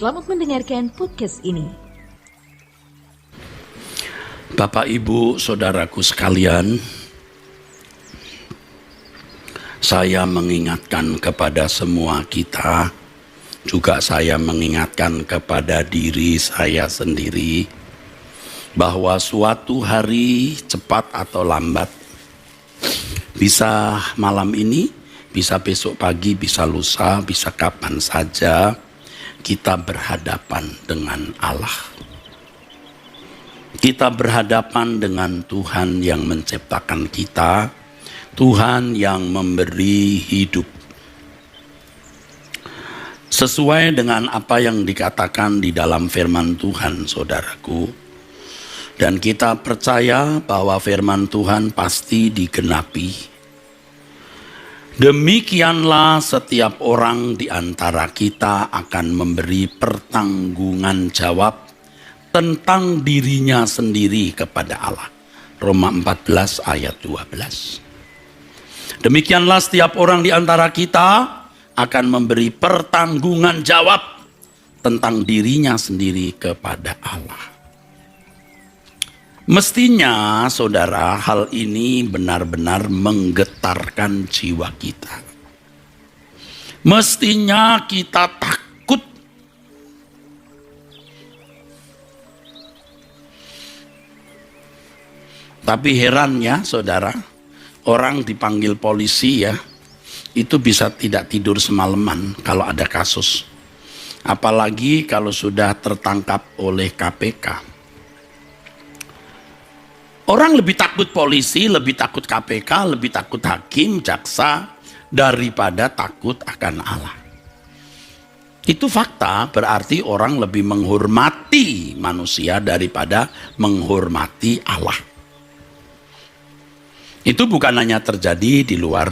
Selamat mendengarkan podcast ini. Bapak, Ibu, Saudaraku sekalian, saya mengingatkan kepada semua kita, juga saya mengingatkan kepada diri saya sendiri, bahwa suatu hari cepat atau lambat, bisa malam ini, bisa besok pagi, bisa lusa, bisa kapan saja, kita berhadapan dengan Allah. Kita berhadapan dengan Tuhan yang menciptakan kita, Tuhan yang memberi hidup. Sesuai dengan apa yang dikatakan di dalam firman Tuhan, saudaraku, dan kita percaya bahwa firman Tuhan pasti digenapi. Demikianlah setiap orang di antara kita akan memberi pertanggungan jawab tentang dirinya sendiri kepada Allah. Roma 14 ayat 12. Demikianlah setiap orang di antara kita akan memberi pertanggungan jawab tentang dirinya sendiri kepada Allah. Mestinya, saudara, hal ini benar-benar menggetarkan jiwa kita. Mestinya kita takut. Tapi herannya, saudara, orang dipanggil polisi ya, itu bisa tidak tidur semalaman kalau ada kasus. Apalagi kalau sudah tertangkap oleh KPK. Orang lebih takut polisi, lebih takut KPK, lebih takut hakim, jaksa, daripada takut akan Allah. Itu fakta, berarti orang lebih menghormati manusia daripada menghormati Allah. Itu bukan hanya terjadi di luar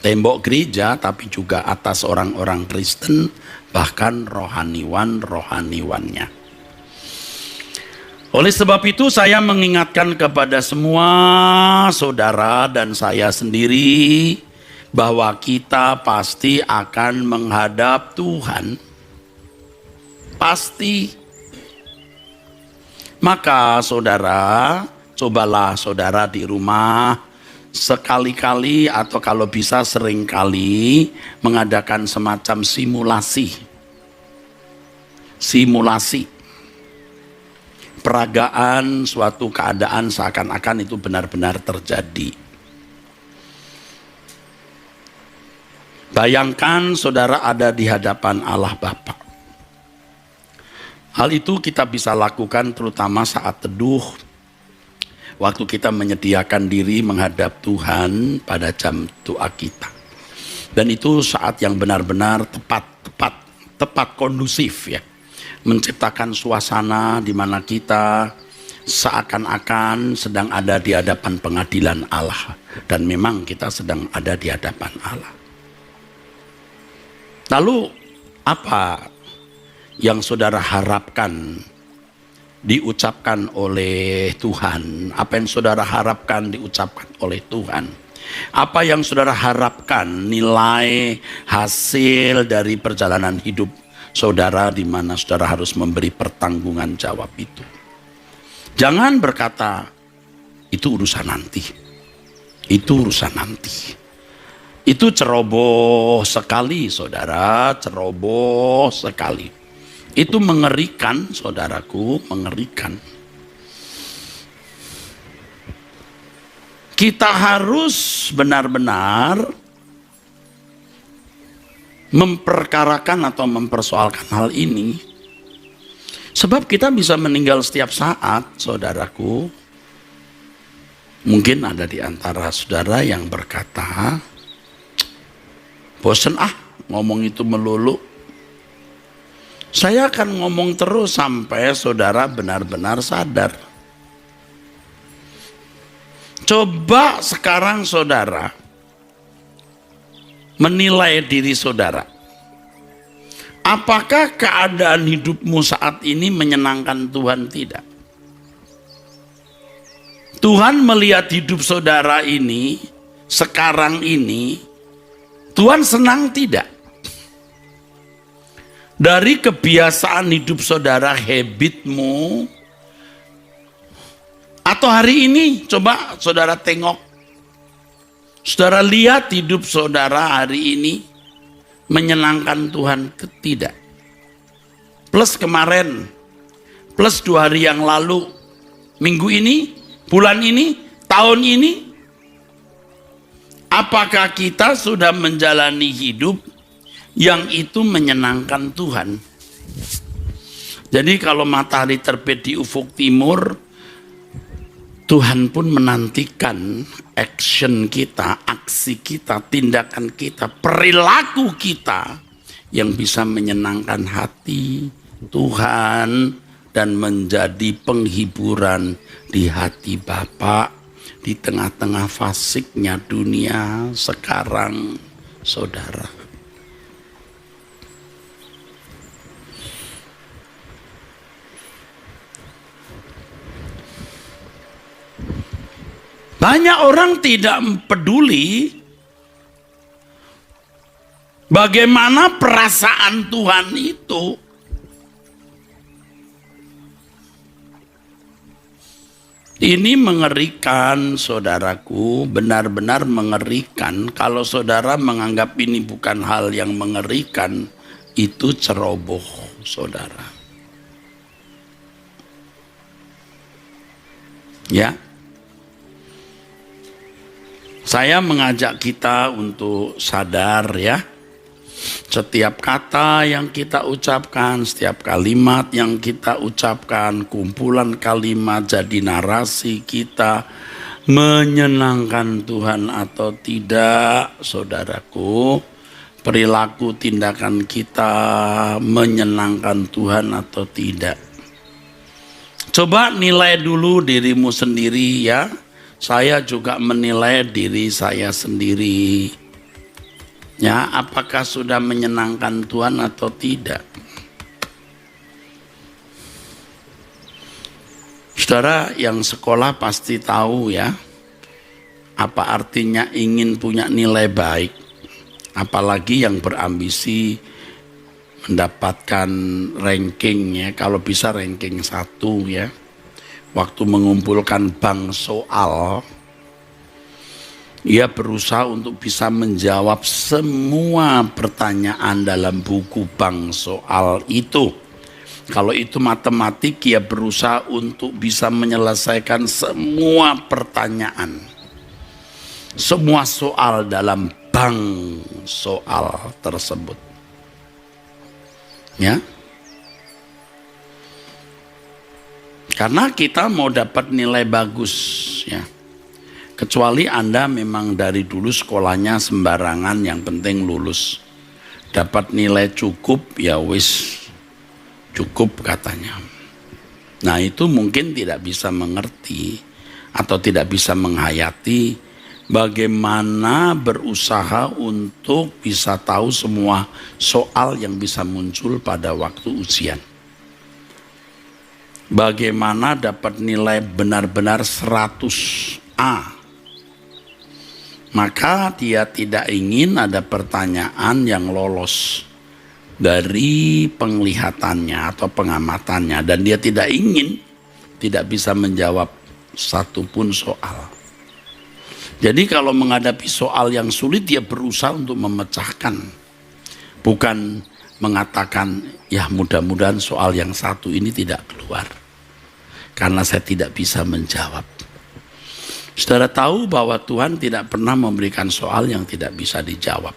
tembok gereja, tapi juga atas orang-orang Kristen, bahkan rohaniwannya. Oleh sebab itu saya mengingatkan kepada semua saudara dan saya sendiri bahwa kita pasti akan menghadap Tuhan. Pasti. Maka saudara, cobalah saudara di rumah sekali-kali atau kalau bisa seringkali mengadakan semacam simulasi. Peragaan suatu keadaan seakan-akan itu benar-benar terjadi. Bayangkan saudara ada di hadapan Allah Bapa. Hal itu kita bisa lakukan terutama saat teduh, waktu kita menyediakan diri menghadap Tuhan pada jam doa kita. Dan itu saat yang benar-benar tepat kondusif ya. Menciptakan suasana di mana kita seakan-akan sedang ada di hadapan pengadilan Allah. Dan memang kita sedang ada di hadapan Allah. Lalu apa yang saudara harapkan diucapkan oleh Tuhan? Apa yang saudara harapkan diucapkan oleh Tuhan? Apa yang saudara harapkan nilai hasil dari perjalanan hidup saudara, di mana saudara harus memberi pertanggungan jawab itu? Jangan berkata, itu urusan nanti. Itu urusan nanti. Itu ceroboh sekali, saudara. Ceroboh sekali. Itu mengerikan, saudaraku, mengerikan. Kita harus benar-benar memperkarakan atau mempersoalkan hal ini. Sebab kita bisa meninggal setiap saat, saudaraku. Mungkin ada di antara saudara yang berkata, bosen ngomong itu melulu. Saya akan ngomong terus sampai saudara benar-benar sadar. Coba sekarang saudara menilai diri saudara. Apakah keadaan hidupmu saat ini menyenangkan Tuhan? Tidak. Tuhan melihat hidup saudara ini, sekarang ini, Tuhan senang tidak? Dari kebiasaan hidup saudara, habitmu, atau hari ini coba saudara tengok, saudara lihat hidup saudara hari ini menyenangkan Tuhan ke tidak? Plus kemarin, plus 2 hari yang lalu, minggu ini, bulan ini, tahun ini, apakah kita sudah menjalani hidup yang itu menyenangkan Tuhan? Jadi kalau matahari terbit di ufuk timur, Tuhan pun menantikan action kita, aksi kita, tindakan kita, perilaku kita yang bisa menyenangkan hati Tuhan dan menjadi penghiburan di hati Bapa di tengah-tengah fasiknya dunia sekarang, saudara. Banyak orang tidak peduli bagaimana perasaan Tuhan itu. Ini mengerikan, saudaraku, benar-benar mengerikan. Kalau saudara menganggap ini bukan hal yang mengerikan, itu ceroboh, saudara. Ya. Saya mengajak kita untuk sadar ya. Setiap kata yang kita ucapkan, setiap kalimat yang kita ucapkan, kumpulan kalimat jadi narasi kita menyenangkan Tuhan atau tidak, saudaraku. Perilaku tindakan kita menyenangkan Tuhan atau tidak. Coba nilai dulu dirimu sendiri ya. Saya juga menilai diri saya sendiri. Ya, apakah sudah menyenangkan Tuhan atau tidak? Saudara yang sekolah pasti tahu ya, apa artinya ingin punya nilai baik. Apalagi yang berambisi mendapatkan ranking ya, kalau bisa ranking 1 ya. Waktu mengumpulkan bank soal, ia berusaha untuk bisa menjawab semua pertanyaan dalam buku bank soal itu. Kalau itu matematik, ia berusaha untuk bisa menyelesaikan semua pertanyaan, semua soal dalam bank soal tersebut. Ya. Karena kita mau dapat nilai bagus ya. Kecuali Anda memang dari dulu sekolahnya sembarangan, yang penting lulus. Dapat nilai cukup ya wis cukup katanya. Nah, itu mungkin tidak bisa mengerti atau tidak bisa menghayati bagaimana berusaha untuk bisa tahu semua soal yang bisa muncul pada waktu ujian. Bagaimana dapat nilai benar-benar 100A. Maka dia tidak ingin ada pertanyaan yang lolos dari penglihatannya atau pengamatannya. Dan dia tidak ingin, tidak bisa menjawab satupun soal. Jadi kalau menghadapi soal yang sulit, dia berusaha untuk memecahkan. Bukan mengatakan, ya mudah-mudahan soal yang satu ini tidak keluar. Karena saya tidak bisa menjawab. Saudara tahu bahwa Tuhan tidak pernah memberikan soal yang tidak bisa dijawab.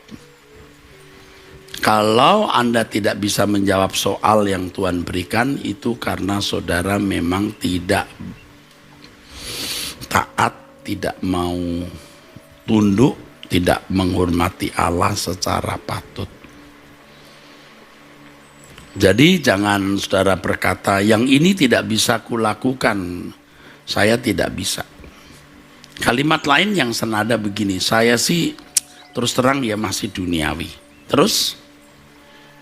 Kalau Anda tidak bisa menjawab soal yang Tuhan berikan, itu karena saudara memang tidak taat, tidak mau tunduk, tidak menghormati Allah secara patut. Jadi jangan saudara berkata, yang ini tidak bisa kulakukan, saya tidak bisa. Kalimat lain yang senada begini, saya sih terus terang ya masih duniawi. Terus,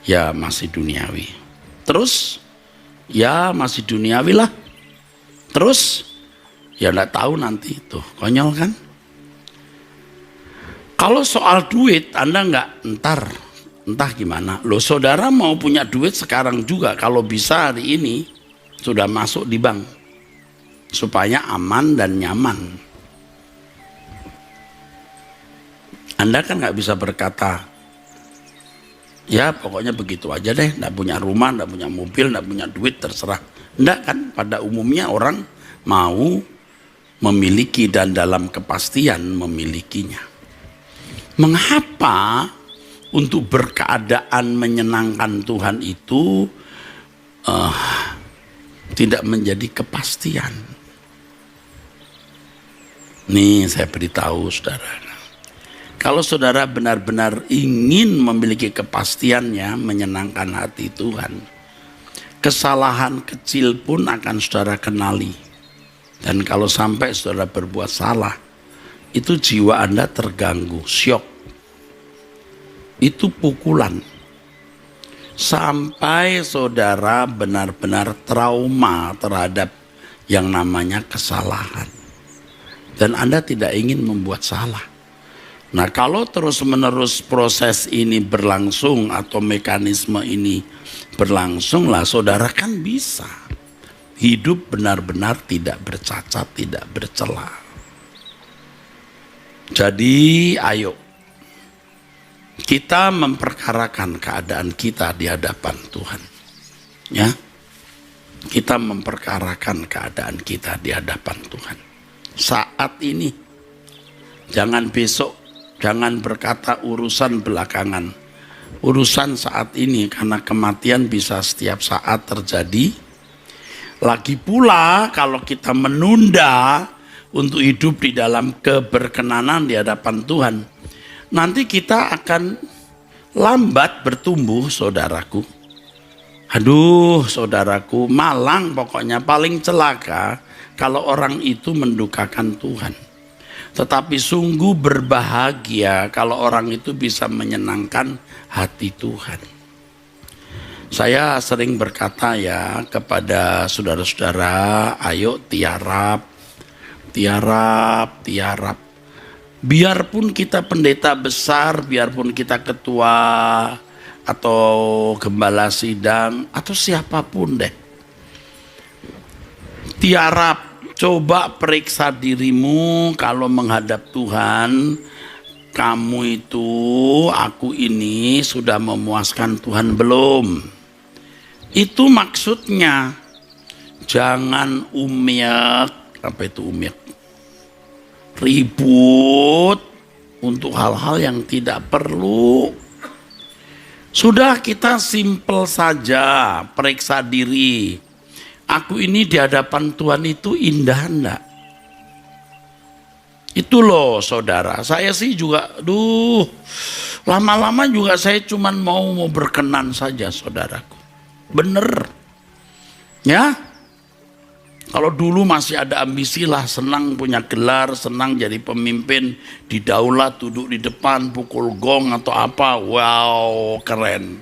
ya masih duniawi. Terus, ya masih duniawi lah. Terus, ya enggak tahu nanti. Tuh, konyol kan? Kalau soal duit, Anda enggak, ntar entah gimana. Loh, saudara mau punya duit sekarang juga, kalau bisa hari ini sudah masuk di bank supaya aman dan nyaman. Anda kan nggak bisa berkata, ya pokoknya begitu aja deh, nggak punya rumah, nggak punya mobil, nggak punya duit, terserah. Nggak kan, pada umumnya orang mau memiliki dan dalam kepastian memilikinya. Mengapa untuk berkeadaan menyenangkan Tuhan itu tidak menjadi kepastian? Nih saya beritahu saudara. Kalau saudara benar-benar ingin memiliki kepastiannya, menyenangkan hati Tuhan, kesalahan kecil pun akan saudara kenali. Dan kalau sampai saudara berbuat salah, itu jiwa Anda terganggu, syok. Itu pukulan. Sampai saudara benar-benar trauma terhadap yang namanya kesalahan. Dan Anda tidak ingin membuat salah. Nah, kalau terus-menerus proses ini berlangsung atau mekanisme ini berlangsung, lah saudara kan bisa hidup benar-benar tidak bercacat, tidak bercela. Jadi ayo kita memperkarakan keadaan kita di hadapan Tuhan. Ya, kita memperkarakan keadaan kita di hadapan Tuhan. Saat ini, jangan besok. Jangan berkata urusan belakangan. Urusan saat ini, karena kematian bisa setiap saat terjadi. Lagi pula kalau kita menunda untuk hidup di dalam keberkenanan di hadapan Tuhan, nanti kita akan lambat bertumbuh, saudaraku. Aduh, saudaraku, malang pokoknya, paling celaka kalau orang itu mendukakan Tuhan. Tetapi sungguh berbahagia kalau orang itu bisa menyenangkan hati Tuhan. Saya sering berkata ya kepada saudara-saudara, ayo tiarap. Biarpun kita pendeta besar, biarpun kita ketua atau gembala sidang atau siapapun deh. Tiarap. Coba periksa dirimu kalau menghadap Tuhan, kamu itu, aku ini sudah memuaskan Tuhan belum? Itu maksudnya. Jangan umyak, apa itu umyak? Ribut untuk hal-hal yang tidak perlu. Sudah, kita simpel saja, periksa diri. Aku ini di hadapan Tuhan itu indah enggak? Itu loh saudara, saya sih juga, lama-lama juga saya cuman mau berkenan saja saudaraku. Bener. Ya, kalau dulu masih ada ambisi lah, senang punya gelar, senang jadi pemimpin, didaulat, duduk di depan, pukul gong atau apa, wow keren.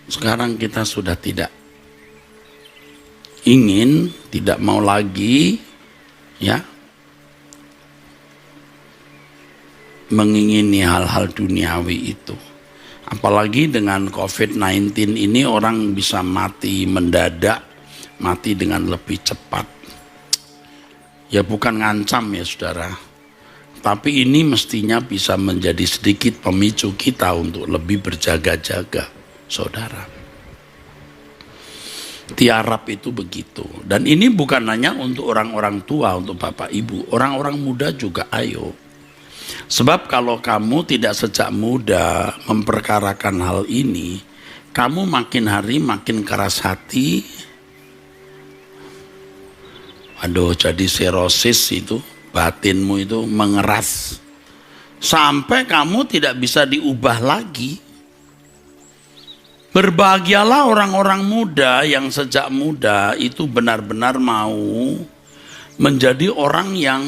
Sekarang kita sudah tidak ingin, tidak mau lagi ya mengingini hal-hal duniawi itu. Apalagi dengan COVID-19 ini orang bisa mati mendadak, mati dengan lebih cepat. Ya bukan ngancam ya saudara, tapi ini mestinya bisa menjadi sedikit pemicu kita untuk lebih berjaga-jaga. Saudara, tiarap itu begitu. Dan ini bukan hanya untuk orang-orang tua, untuk bapak ibu, orang-orang muda juga ayo. Sebab kalau kamu tidak sejak muda memperkarakan hal ini, kamu makin hari makin keras hati. Aduh, jadi serosis itu, batinmu itu mengeras. Sampai kamu tidak bisa diubah lagi. Berbahagialah orang-orang muda yang sejak muda itu benar-benar mau menjadi orang yang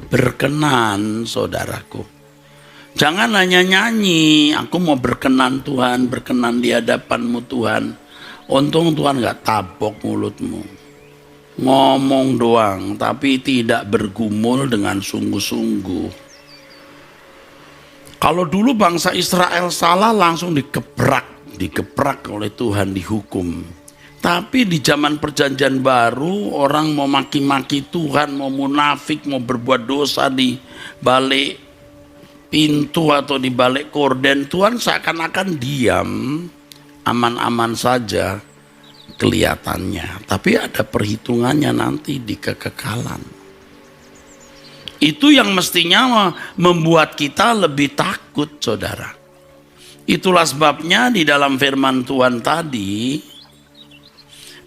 berkenan, saudaraku. Jangan hanya nyanyi, aku mau berkenan Tuhan, berkenan di hadapanmu Tuhan. Untung Tuhan gak tabok mulutmu. Ngomong doang, tapi tidak bergumul dengan sungguh-sungguh. Kalau dulu bangsa Israel salah langsung digebrak oleh Tuhan, dihukum. Tapi di zaman perjanjian baru, orang mau maki-maki Tuhan, mau munafik, mau berbuat dosa di balik pintu atau di balik korden, Tuhan seakan-akan diam, aman-aman saja kelihatannya. Tapi ada perhitungannya nanti di kekekalan. Itu yang mestinya membuat kita lebih takut, saudara. Itulah sebabnya di dalam firman Tuhan tadi,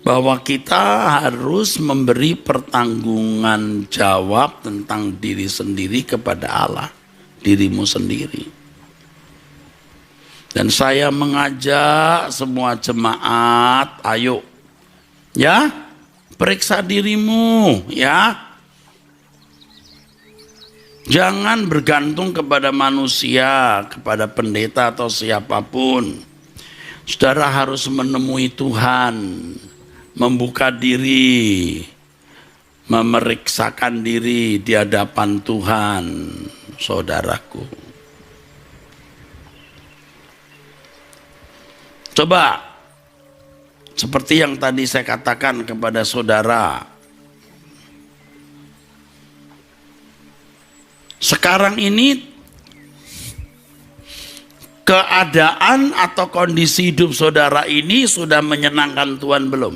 bahwa kita harus memberi pertanggungan jawab tentang diri sendiri kepada Allah, dirimu sendiri. Dan saya mengajak semua jemaat, ayo, ya, periksa dirimu, ya. Jangan bergantung kepada manusia, kepada pendeta atau siapapun. Saudara harus menemui Tuhan, membuka diri, memeriksakan diri di hadapan Tuhan, saudaraku. Coba, seperti yang tadi saya katakan kepada saudara, sekarang ini keadaan atau kondisi hidup saudara ini sudah menyenangkan Tuhan belum?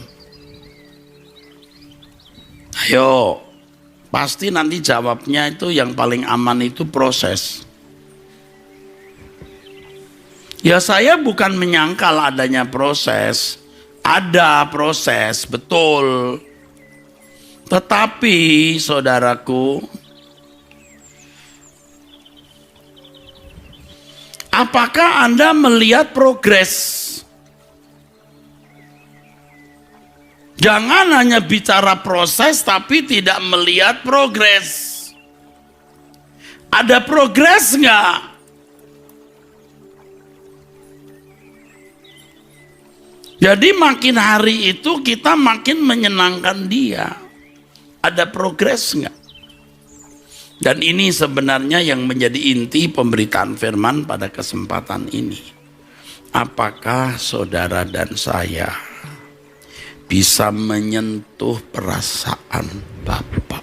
Ayo, pasti nanti jawabnya itu yang paling aman itu proses. Ya, saya bukan menyangkal adanya proses. Ada proses, betul. Tetapi saudaraku, apakah Anda melihat progres? Jangan hanya bicara proses tapi tidak melihat progres. Ada progres nggak? Jadi makin hari itu kita makin menyenangkan Dia. Ada progres nggak? Dan ini sebenarnya yang menjadi inti pemberitaan firman pada kesempatan ini. Apakah saudara dan saya bisa menyentuh perasaan Bapa?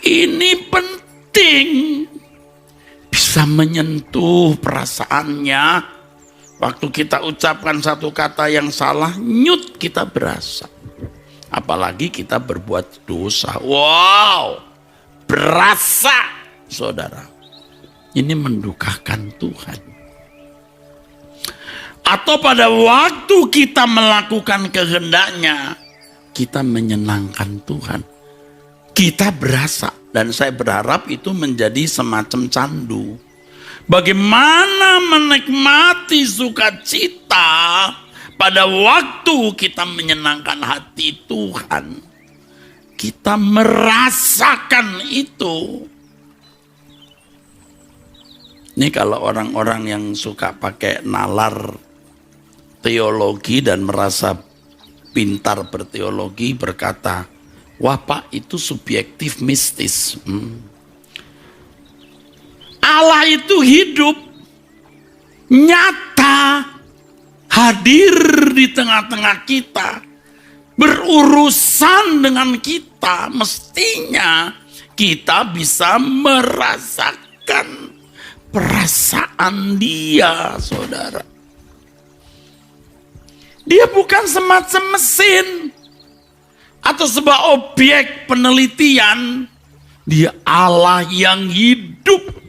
Ini penting. Bisa menyentuh perasaannya. Waktu kita ucapkan satu kata yang salah, nyut kita berasa. Apalagi kita berbuat dosa. Wow, berasa, saudara. Ini mendukakan Tuhan. Atau pada waktu kita melakukan kehendaknya, kita menyenangkan Tuhan. Kita berasa. Dan saya berharap itu menjadi semacam candu. Bagaimana menikmati sukacita pada waktu kita menyenangkan hati Tuhan. Kita merasakan itu. Ini kalau orang-orang yang suka pakai nalar teologi dan merasa pintar berteologi berkata, wah Pak, itu subjektif mistis. Allah itu hidup, nyata, hadir di tengah-tengah kita, berurusan dengan kita. Mestinya kita bisa merasakan perasaan Dia, saudara. Dia bukan semacam mesin atau sebuah objek penelitian. Dia Allah yang hidup,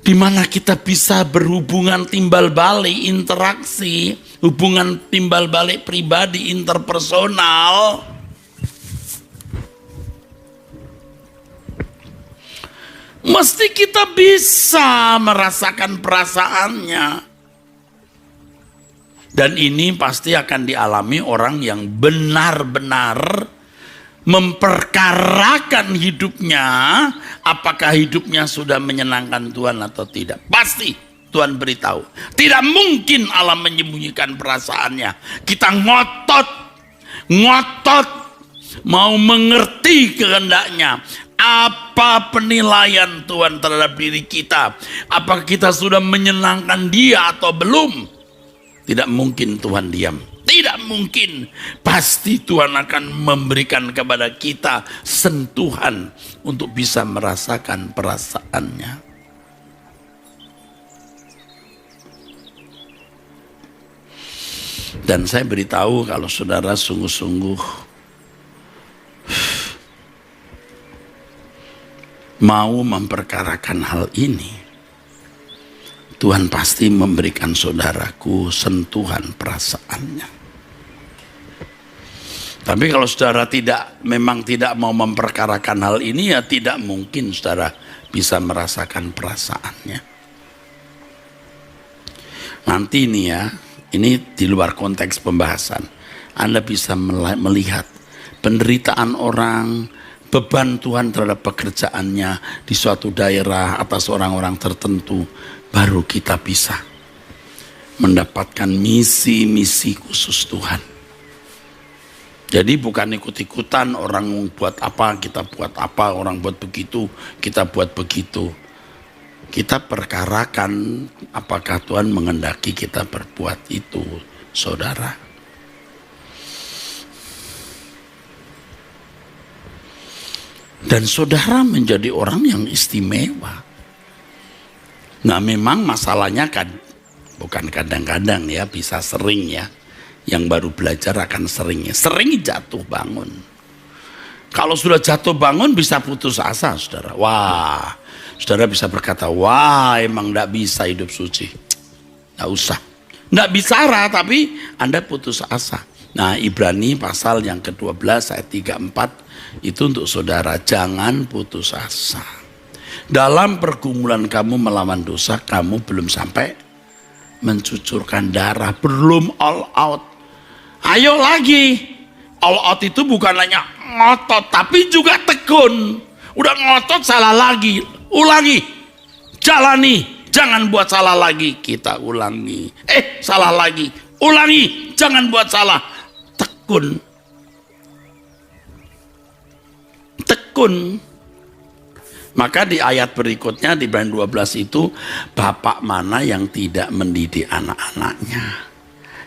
di mana kita bisa berhubungan timbal balik, interaksi, hubungan timbal balik pribadi, interpersonal. Mesti kita bisa merasakan perasaannya. Dan ini pasti akan dialami orang yang benar-benar memperkarakan hidupnya, apakah hidupnya sudah menyenangkan Tuhan atau tidak. Pasti Tuhan beritahu. Tidak mungkin Allah menyembunyikan perasaannya. Kita ngotot mau mengerti kehendaknya. Apa penilaian Tuhan terhadap diri kita? Apakah kita sudah menyenangkan Dia atau belum? Tidak mungkin Tuhan diam. Tidak mungkin. Pasti Tuhan akan memberikan kepada kita sentuhan untuk bisa merasakan perasaannya. Dan saya beritahu kalau saudara sungguh-sungguh mau memperkarakan hal ini, Tuhan pasti memberikan saudaraku sentuhan perasaannya. Tapi kalau saudara memang tidak mau memperkarakan hal ini, ya tidak mungkin saudara bisa merasakan perasaannya. Nanti ini ya, ini di luar konteks pembahasan, Anda bisa melihat penderitaan orang, beban Tuhan terhadap pekerjaannya di suatu daerah atas orang-orang tertentu, baru kita bisa mendapatkan misi-misi khusus Tuhan. Jadi bukan ikut-ikutan, orang buat apa kita buat apa, orang buat begitu kita buat begitu. Kita perkarakan apakah Tuhan menghendaki kita berbuat itu, saudara. Dan saudara menjadi orang yang istimewa. Nah memang masalahnya kan bukan kadang-kadang ya, bisa sering ya. Yang baru belajar akan sering jatuh bangun. Kalau sudah jatuh bangun bisa putus asa saudara. Wah, saudara bisa berkata, wah emang gak bisa hidup suci. Gak usah. Gak bicara tapi Anda putus asa. Nah Ibrani pasal yang ke-12 ayat 3-4 itu untuk saudara, jangan putus asa. Dalam pergumulan kamu melawan dosa, kamu belum sampai mencucurkan darah, belum all out. Ayo lagi. All out itu bukan hanya ngotot, tapi juga tekun. Udah ngotot salah lagi, ulangi, jalani, jangan buat salah lagi. Kita ulangi, salah lagi, ulangi, jangan buat salah. Tekun. Maka di ayat berikutnya di Ibrani 12 itu, bapak mana yang tidak mendidik anak-anaknya?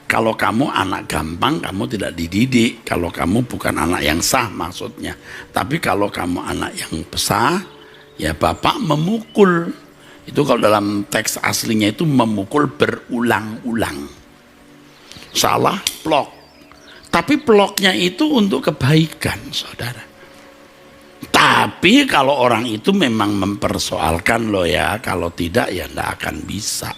Kalau kamu anak gampang, kamu tidak dididik. Kalau kamu bukan anak yang sah maksudnya. Tapi kalau kamu anak yang besar, ya bapak memukul. Itu kalau dalam teks aslinya itu memukul berulang-ulang. Salah, plok. Tapi ploknya itu untuk kebaikan, saudara. Tapi kalau orang itu memang mempersoalkan loh ya, kalau tidak ya tidak akan bisa.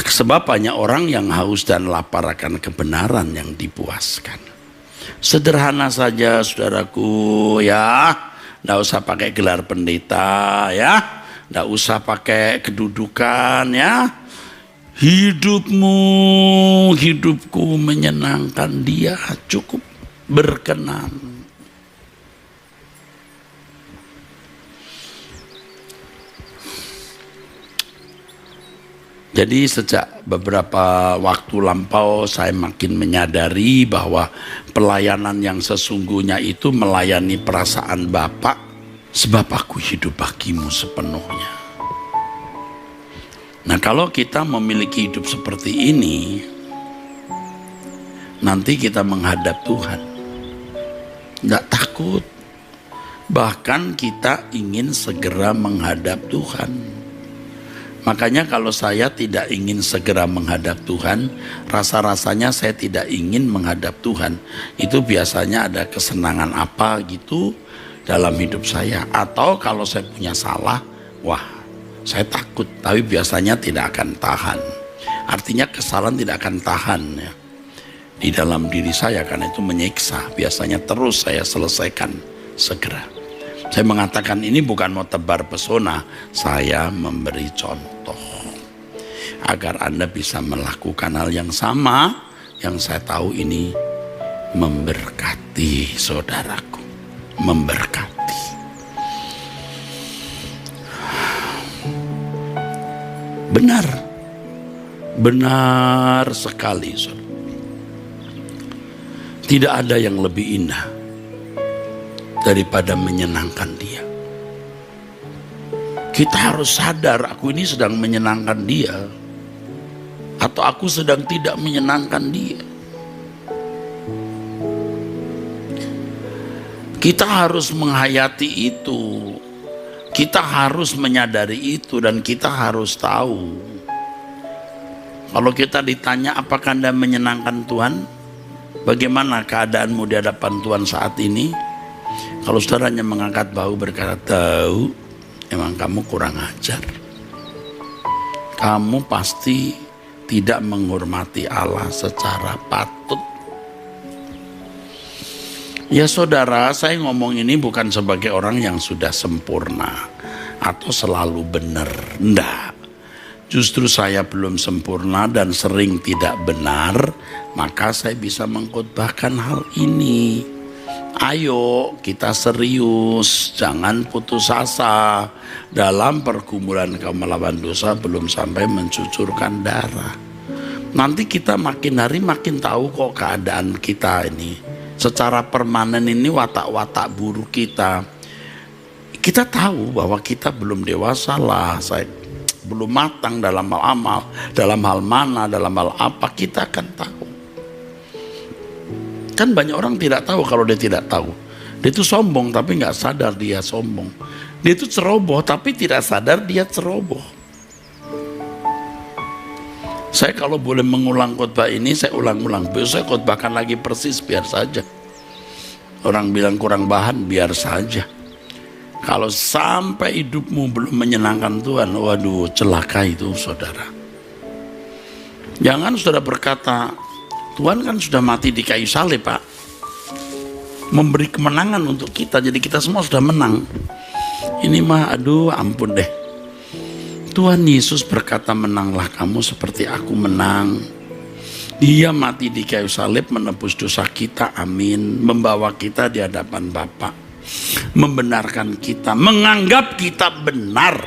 Sebab banyak orang yang haus dan lapar akan kebenaran yang dipuaskan. Sederhana saja saudaraku ya, tidak usah pakai gelar pendeta ya, tidak usah pakai kedudukan ya. Hidupku menyenangkan Dia, cukup berkenan. Jadi sejak beberapa waktu lampau saya makin menyadari bahwa pelayanan yang sesungguhnya itu melayani perasaan Bapa, sebab aku hidup bagimu sepenuhnya. Nah kalau kita memiliki hidup seperti ini, nanti kita menghadap Tuhan, tidak takut. Bahkan kita ingin segera menghadap Tuhan. Makanya kalau saya tidak ingin segera menghadap Tuhan, rasa-rasanya saya tidak ingin menghadap Tuhan. Itu biasanya ada kesenangan apa gitu dalam hidup saya. Atau kalau saya punya salah, wah saya takut, tapi biasanya tidak akan tahan. Artinya kesalahan tidak akan tahan ya di dalam diri saya, karena itu menyiksa. Biasanya terus saya selesaikan segera. Saya mengatakan ini bukan mau tebar pesona, saya memberi contoh agar Anda bisa melakukan hal yang sama yang saya tahu ini memberkati saudaraku, memberkati. Benar sekali, saudara. Tidak ada yang lebih indah daripada menyenangkan dia. Kita harus sadar, aku ini sedang menyenangkan dia atau aku sedang tidak menyenangkan dia. Kita harus menghayati itu. Kita harus menyadari itu dan kita harus tahu. Kalau kita ditanya apakah Anda menyenangkan Tuhan? Bagaimana keadaanmu di hadapan Tuhan saat ini? Kalau saudaranya mengangkat bahu berkata, tahu, emang kamu kurang ajar. Kamu pasti tidak menghormati Allah secara patut. Ya saudara, saya ngomong ini bukan sebagai orang yang sudah sempurna atau selalu benar. Enggak. Justru saya belum sempurna dan sering tidak benar, maka saya bisa mengkhotbahkan hal ini. Ayo kita serius, jangan putus asa. Dalam pergumulan kaum melawan dosa belum sampai mencucurkan darah. Nanti kita makin hari makin tahu kok keadaan kita ini. Secara permanen ini watak-watak buruk kita. Kita tahu bahwa kita belum dewasa lah. Saya belum matang dalam hal amal, dalam hal mana, dalam hal apa kita akan tahu. Kan banyak orang tidak tahu kalau dia tidak tahu. Dia itu sombong tapi nggak sadar dia sombong. Dia itu ceroboh tapi tidak sadar dia ceroboh. Saya kalau boleh mengulang khotbah ini, saya ulang-ulang. Besok saya khotbahkan lagi persis, biar saja. Orang bilang kurang bahan, biar saja. Kalau sampai hidupmu belum menyenangkan Tuhan, waduh celaka itu saudara. Jangan saudara berkata, Tuhan kan sudah mati di kayu salib Pak. Memberi kemenangan untuk kita, jadi kita semua sudah menang. Ini mah aduh ampun deh. Tuhan Yesus berkata, menanglah kamu seperti aku menang. Dia mati di kayu salib menebus dosa kita, amin. Membawa kita di hadapan Bapa, membenarkan kita, menganggap kita benar,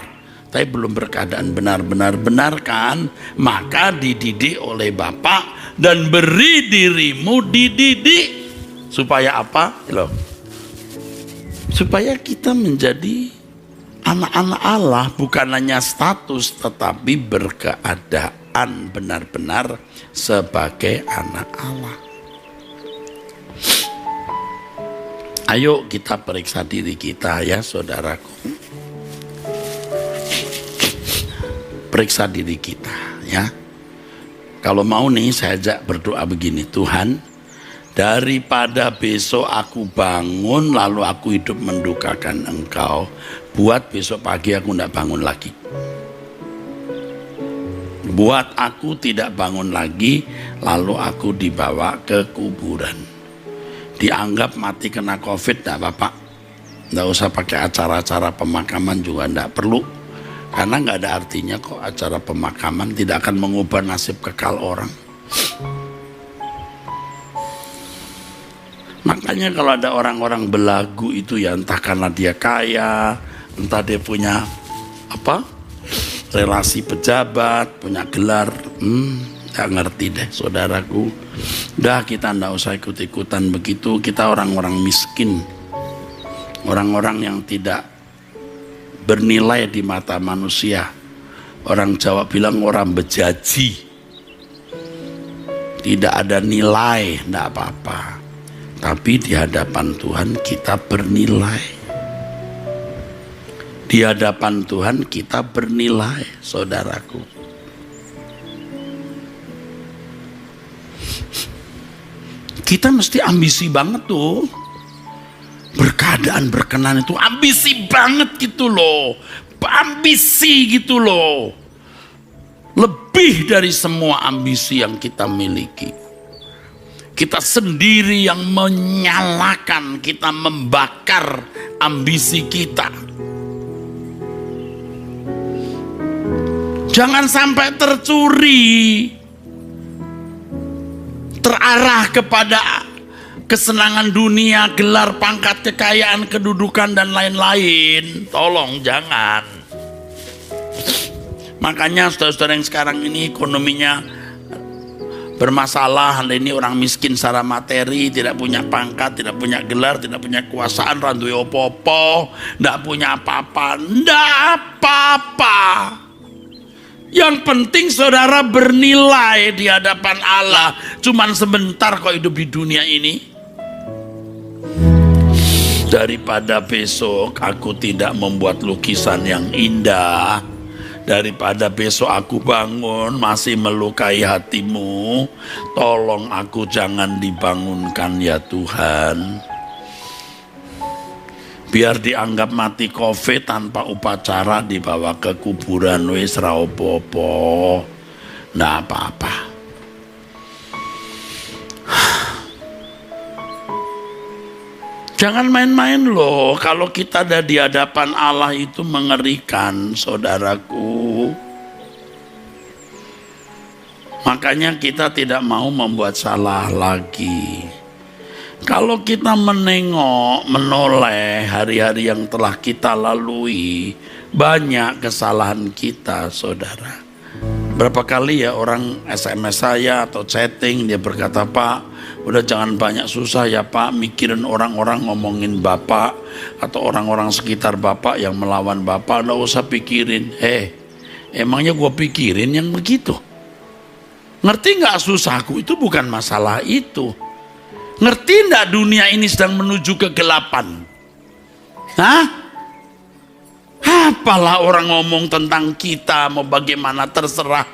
tapi belum berkeadaan benar-benar benar kan? Maka dididik oleh Bapa dan beri dirimu dididik. Supaya apa? Loh. Supaya kita menjadi anak-anak Allah, bukan hanya status tetapi berkeadaan benar-benar sebagai anak Allah. Ayo kita periksa diri kita ya saudaraku. Periksa diri kita ya. Kalau mau nih saya ajak berdoa begini, Tuhan, daripada besok aku bangun lalu aku hidup mendukakan Engkau, buat besok pagi aku tidak bangun lagi. Buat aku tidak bangun lagi lalu aku dibawa ke kuburan. Dianggap mati kena COVID tidak apa-apa. Tidak usah pakai acara-acara pemakaman juga tidak perlu. Karena nggak ada artinya kok acara pemakaman, tidak akan mengubah nasib kekal orang. Makanya kalau ada orang-orang belagu itu ya entah karena dia kaya, entah dia punya relasi pejabat, punya gelar, gak ngerti deh saudaraku. Udah kita ndak usah ikut-ikutan begitu. Kita orang-orang miskin, orang-orang yang tidak bernilai di mata manusia. Orang Jawa bilang orang bejaji, tidak ada nilai, ndak apa-apa. Tapi di hadapan Tuhan kita bernilai. Di hadapan Tuhan kita bernilai, saudaraku. Kita mesti ambisi banget tuh. Berkeadaan berkenan itu ambisi banget gitu loh. Ambisi gitu loh. Lebih dari semua ambisi yang kita miliki. Kita sendiri yang menyalakan, kita membakar ambisi kita. Jangan sampai tercuri, terarah kepada kesenangan dunia, gelar, pangkat, kekayaan, kedudukan, dan lain-lain. Tolong jangan. Makanya saudara-saudara yang sekarang ini ekonominya bermasalah, ini orang miskin secara materi, tidak punya pangkat, tidak punya gelar, tidak punya kekuasaan, randuwe opo-opo, tidak punya apa-apa, tidak apa-apa. Yang penting saudara bernilai di hadapan Allah. Cuman sebentar kok hidup di dunia ini. Daripada besok aku tidak membuat lukisan yang indah, daripada besok aku bangun masih melukai hatimu, tolong aku jangan dibangunkan ya Tuhan. Biar dianggap mati COVID tanpa upacara, dibawa ke kuburan wis ra opo-opo, nggak apa-apa. Jangan main-main loh, kalau kita ada di hadapan Allah itu mengerikan, saudaraku. Makanya kita tidak mau membuat salah lagi. Kalau kita menengok, menoleh hari-hari yang telah kita lalui, banyak kesalahan kita, saudara. Berapa kali ya orang SMS saya atau chatting, dia berkata, Pak, udah jangan banyak susah ya Pak, mikirin orang-orang ngomongin Bapak atau orang-orang sekitar Bapak yang melawan Bapak, nggak usah pikirin. Emangnya gue pikirin yang begitu? Ngerti nggak susahku itu bukan masalah itu. Ngerti nggak dunia ini sedang menuju kegelapan? Hah? Apalah orang ngomong tentang kita, mau bagaimana terserah.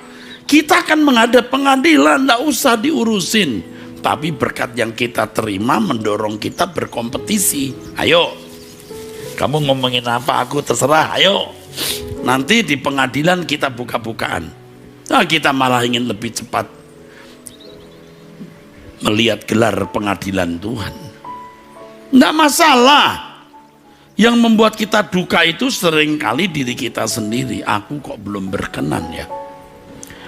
Kita akan menghadap pengadilan, nggak usah diurusin. Tapi berkat yang kita terima mendorong kita berkompetisi. Ayo, kamu ngomongin apa aku terserah, ayo. Nanti di pengadilan kita buka-bukaan. Nah, kita malah ingin lebih cepat melihat gelar pengadilan Tuhan. Nggak masalah. Yang membuat kita duka itu seringkali diri kita sendiri. Aku kok belum berkenan ya.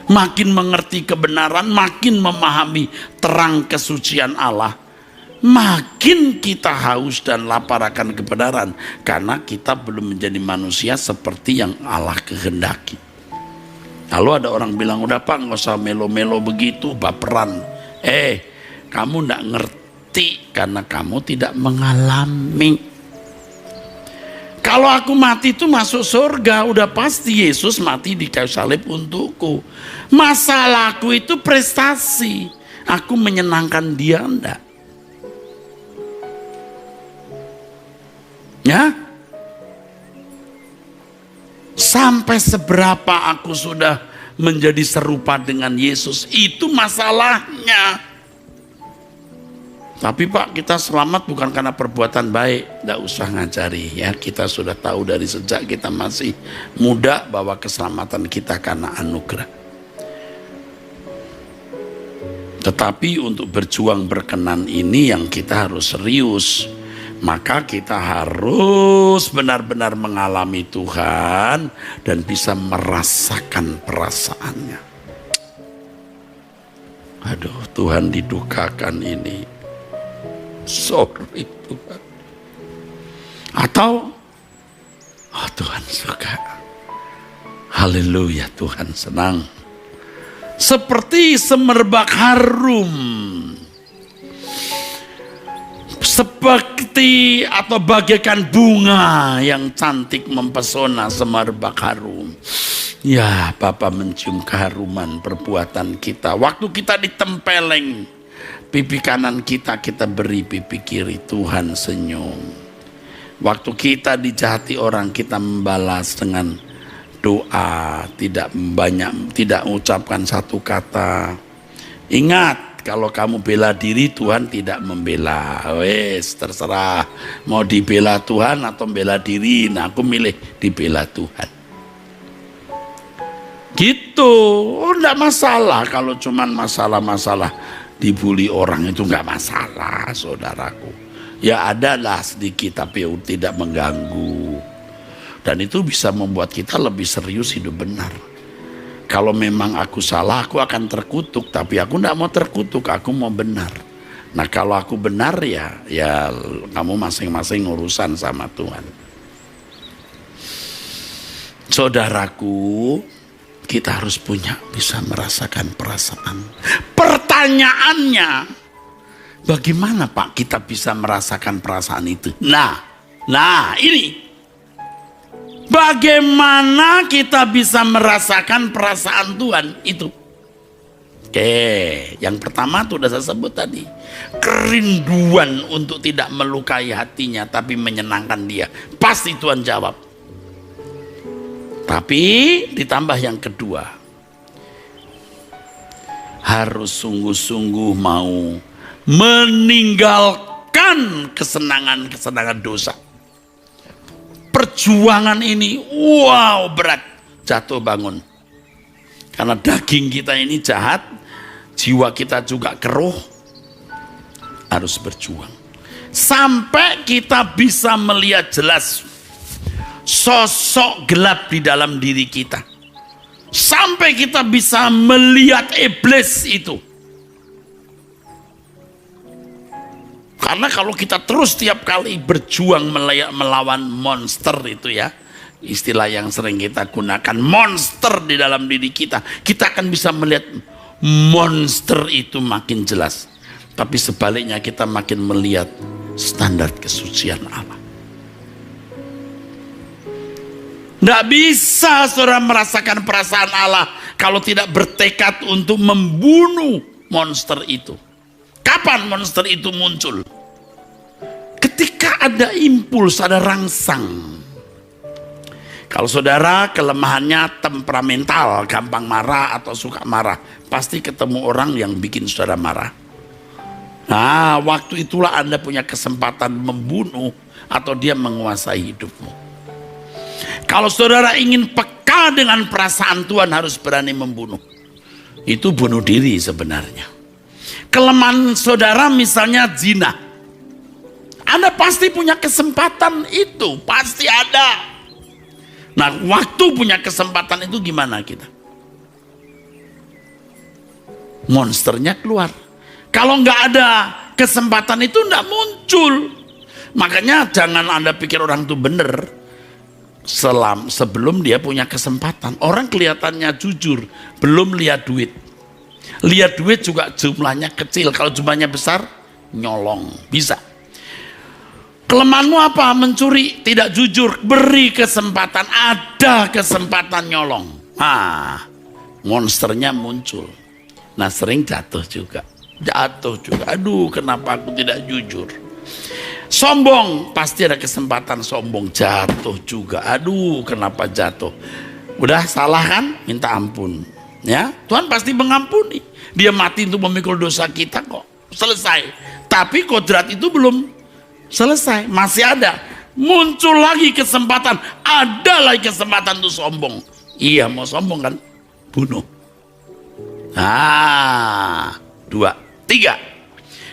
Makin mengerti kebenaran, makin memahami terang kesucian Allah, makin kita haus dan lapar akan kebenaran. Karena kita belum menjadi manusia seperti yang Allah kehendaki. Lalu ada orang bilang, udah Pak nggak usah melo-melo begitu, baperan. Kamu nggak ngerti karena kamu tidak mengalami. Kalau aku mati itu masuk surga, udah pasti Yesus mati di kayu salib untukku. Masalahku itu prestasi. Aku menyenangkan dia enggak? Ya? Sampai seberapa aku sudah menjadi serupa dengan Yesus, itu masalahnya. Tapi Pak, kita selamat bukan karena perbuatan baik. Tidak usah ngajari ya. Kita sudah tahu dari sejak kita masih muda bahwa keselamatan kita karena anugerah. Tetapi untuk berjuang berkenan ini yang kita harus serius. Maka kita harus benar-benar mengalami Tuhan dan bisa merasakan perasaannya. Aduh, Tuhan didukakan ini. Sorry Tuhan. Atau Tuhan suka. Haleluya, Tuhan senang. Seperti semerbak harum, seperti atau bagaikan bunga yang cantik mempesona semerbak harum. Ya, Bapa mencium keharuman perbuatan kita. Waktu kita ditempeleng pipi kanan kita, kita beri pipi kiri, Tuhan senyum. Waktu kita dijahati orang, kita membalas dengan doa, tidak banyak, tidak mengucapkan satu kata. Ingat, kalau kamu bela diri, Tuhan tidak membela. Wes, terserah mau dibela Tuhan atau bela diri. Nah, aku milih dibela Tuhan. Gitu, enggak masalah kalau cuman masalah-masalah dibully orang itu nggak masalah, saudaraku. Ya adalah sedikit tapi tidak mengganggu. Dan itu bisa membuat kita lebih serius hidup benar. Kalau memang aku salah, aku akan terkutuk. Tapi aku nggak mau terkutuk, aku mau benar. Nah kalau aku benar ya kamu masing-masing urusan sama Tuhan. Saudaraku, kita harus bisa merasakan perasaan. Pertanyaannya, bagaimana Pak kita bisa merasakan perasaan itu? Nah ini. Bagaimana kita bisa merasakan perasaan Tuhan itu? Oke, yang pertama tuh udah saya sebut tadi. Kerinduan untuk tidak melukai hatinya tapi menyenangkan dia. Pasti Tuhan jawab. Tapi ditambah yang kedua. Harus sungguh-sungguh mau meninggalkan kesenangan-kesenangan dosa. Perjuangan ini berat, jatuh bangun. Karena daging kita ini jahat, jiwa kita juga keruh, harus berjuang. Sampai kita bisa melihat jelas sosok gelap di dalam diri kita. Sampai kita bisa melihat iblis itu. Karena kalau kita terus tiap kali berjuang melawan monster itu ya, istilah yang sering kita gunakan, monster di dalam diri kita, kita akan bisa melihat monster itu makin jelas. Tapi sebaliknya kita makin melihat standar kesucian Allah. Tidak bisa saudara merasakan perasaan Allah kalau tidak bertekad untuk membunuh monster itu. Kapan monster itu muncul? Ketika ada impuls, ada rangsang. Kalau saudara kelemahannya temperamental, gampang marah atau suka marah, pasti ketemu orang yang bikin saudara marah. Nah, waktu itulah Anda punya kesempatan membunuh atau dia menguasai hidupmu. Kalau saudara ingin peka dengan perasaan Tuhan, harus berani membunuh. Itu bunuh diri sebenarnya. Kelemahan saudara misalnya zina. Anda pasti punya kesempatan itu, pasti ada. Nah, waktu punya kesempatan itu gimana kita? Monsternya keluar. Kalau nggak ada kesempatan itu nggak muncul. Makanya jangan Anda pikir orang itu benar sebelum dia punya kesempatan. Orang kelihatannya jujur, belum lihat duit. Lihat duit juga jumlahnya kecil. Kalau jumlahnya besar, nyolong. Bisa. Kelemahanmu apa? Mencuri, tidak jujur. Beri kesempatan, ada kesempatan nyolong. Nah, monsternya muncul. Nah, sering jatuh juga. Aduh, kenapa aku tidak jujur? Sombong, pasti ada kesempatan sombong. Jatuh juga. Aduh, kenapa jatuh? Udah salah kan? Minta ampun. Ya, Tuhan pasti mengampuni. Dia mati untuk memikul dosa kita kok. Selesai. Tapi kodrat itu belum selesai. Masih ada. Muncul lagi kesempatan. Ada lagi kesempatan untuk sombong. Iya, mau sombong kan? Bunuh. Nah, 2, 3.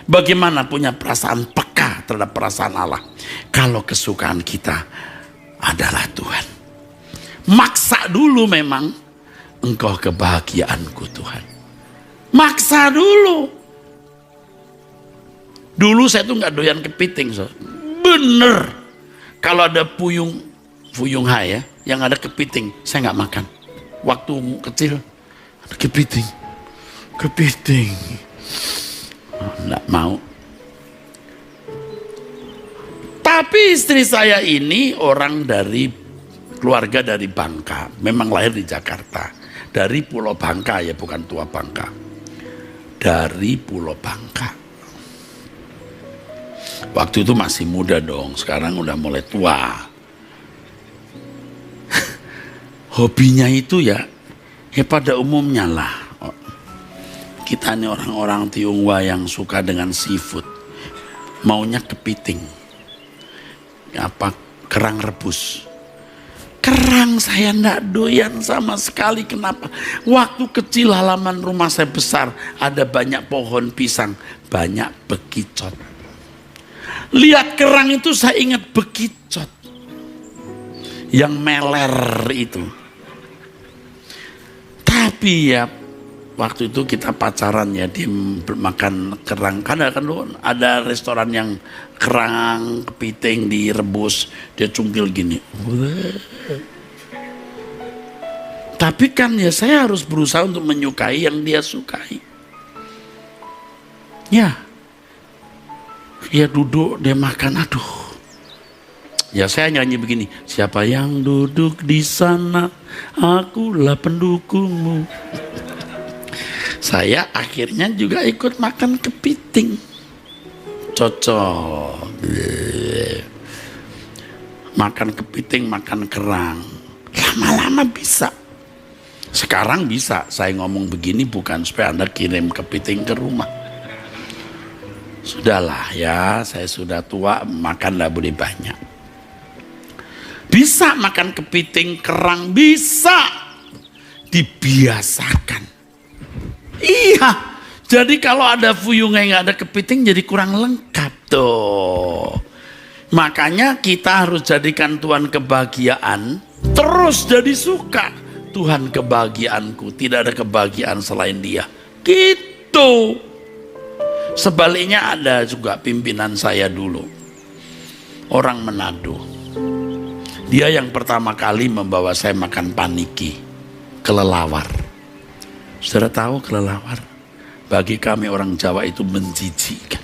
Bagaimana punya perasaan peka terhadap perasaan Allah? Kalau kesukaan kita adalah Tuhan. Maksa dulu memang. Engkau kebahagiaanku Tuhan. Maksa dulu. Dulu saya tuh nggak doyan kepiting. So. Bener. Kalau ada fuyung hai ya, yang ada kepiting, saya nggak makan. Waktu kecil, ada kepiting. Nggak mau. Tapi istri saya ini orang dari keluarga dari Bangka. Memang lahir di Jakarta. Dari Pulau Bangka ya, bukan Tua Bangka. Dari Pulau Bangka. Waktu itu masih muda dong, sekarang udah mulai tua. Hobinya itu ya pada umumnya lah. Kita ini orang-orang Tionghoa yang suka dengan seafood. Maunya kepiting. Kerang rebus. Kerang saya ndak doyan sama sekali. Kenapa? Waktu kecil halaman rumah saya besar, ada banyak pohon pisang, banyak bekicot. Lihat kerang itu saya ingat bekicot yang meler itu. Tapi ya waktu itu kita pacaran ya, dia makan kerang. Kan ada restoran yang kerang kepiting direbus, dia cungkil gini. Tapi kan ya saya harus berusaha untuk menyukai yang dia sukai. Ya, dia duduk, dia makan, aduh. Ya saya nyanyi begini, siapa yang duduk di sana, akulah pendukungmu. Saya akhirnya juga ikut makan kepiting. Cocok. Makan kepiting, makan kerang. Lama-lama bisa. Sekarang bisa, saya ngomong begini bukan supaya Anda kirim kepiting ke rumah. Sudahlah ya, saya sudah tua, makan tidak boleh banyak. Bisa makan kepiting, kerang, bisa. Dibiasakan. Iya, jadi kalau ada fuyungnya nggak ada kepiting jadi kurang lengkap tuh. Makanya kita harus jadikan Tuhan kebahagiaan, terus jadi suka. Tuhan kebahagiaanku, tidak ada kebahagiaan selain Dia. Gitu. Sebaliknya ada juga pimpinan saya dulu, orang Manado. Dia yang pertama kali membawa saya makan paniki, kelelawar. Saudara tahu kelelawar? Bagi kami orang Jawa itu menjijikkan.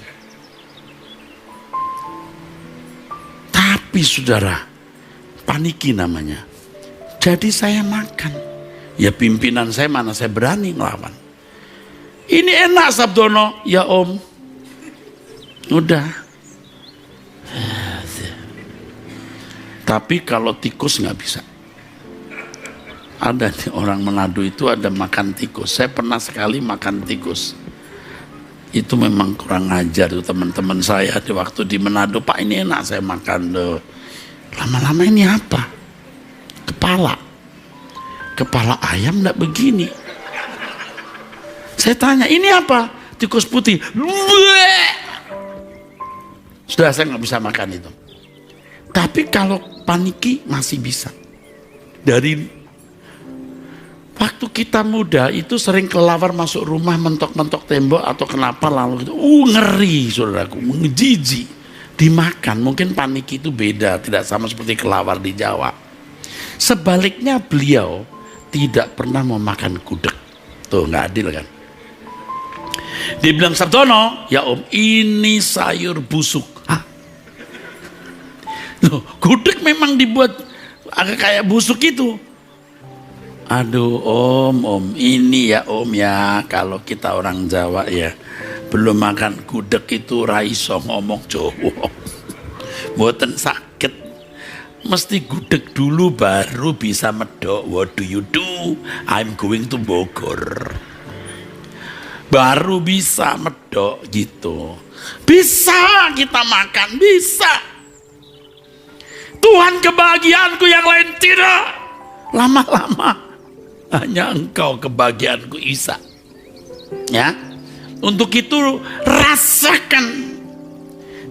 Tapi saudara, paniki namanya. Jadi saya makan. Ya pimpinan saya mana saya berani ngelawan. Ini enak Sabdono. Ya Om. Udah. Tapi kalau tikus nggak bisa. Ada nih orang Manado itu ada makan tikus. Saya pernah sekali makan tikus. Itu memang kurang ajar tuh teman-teman saya di waktu di Manado. Pak ini enak saya makan loh. Lama-lama ini apa? Kepala ayam enggak begini. Saya tanya, ini apa? Tikus putih. Sudah saya nggak bisa makan itu. Tapi kalau paniki masih bisa. Dari waktu kita muda itu sering kelelawar masuk rumah, mentok-mentok tembok atau kenapa lalu gitu. Ngeri saudaraku, jijik. Dimakan, mungkin paniki itu beda, tidak sama seperti kelelawar di Jawa. Sebaliknya beliau tidak pernah memakan gudeg. Tuh nggak adil kan? Dia bilang, Sabdono, ya Om, ini sayur busuk. Hah? Loh, gudeg memang dibuat agak kayak busuk itu. Aduh Om, ini ya Om ya, kalau kita orang Jawa ya, belum makan gudeg itu raiso ngomong Jawa. Mboten sakit. Mesti gudeg dulu baru bisa medok. What do you do? I'm going to Bogor. Baru bisa medok gitu. Bisa kita makan, bisa. Tuhan kebahagiaanku yang lain tidak. Lama-lama hanya Engkau kebahagiaanku Isa. Ya. Untuk itu rasakan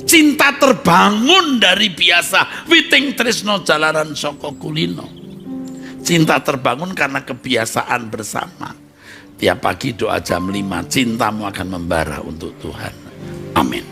cinta terbangun dari biasa. Witing tresno jalaran saka kulino. Cinta terbangun karena kebiasaan bersama. Tiap pagi doa jam 5, cintamu akan membara untuk Tuhan. Amin.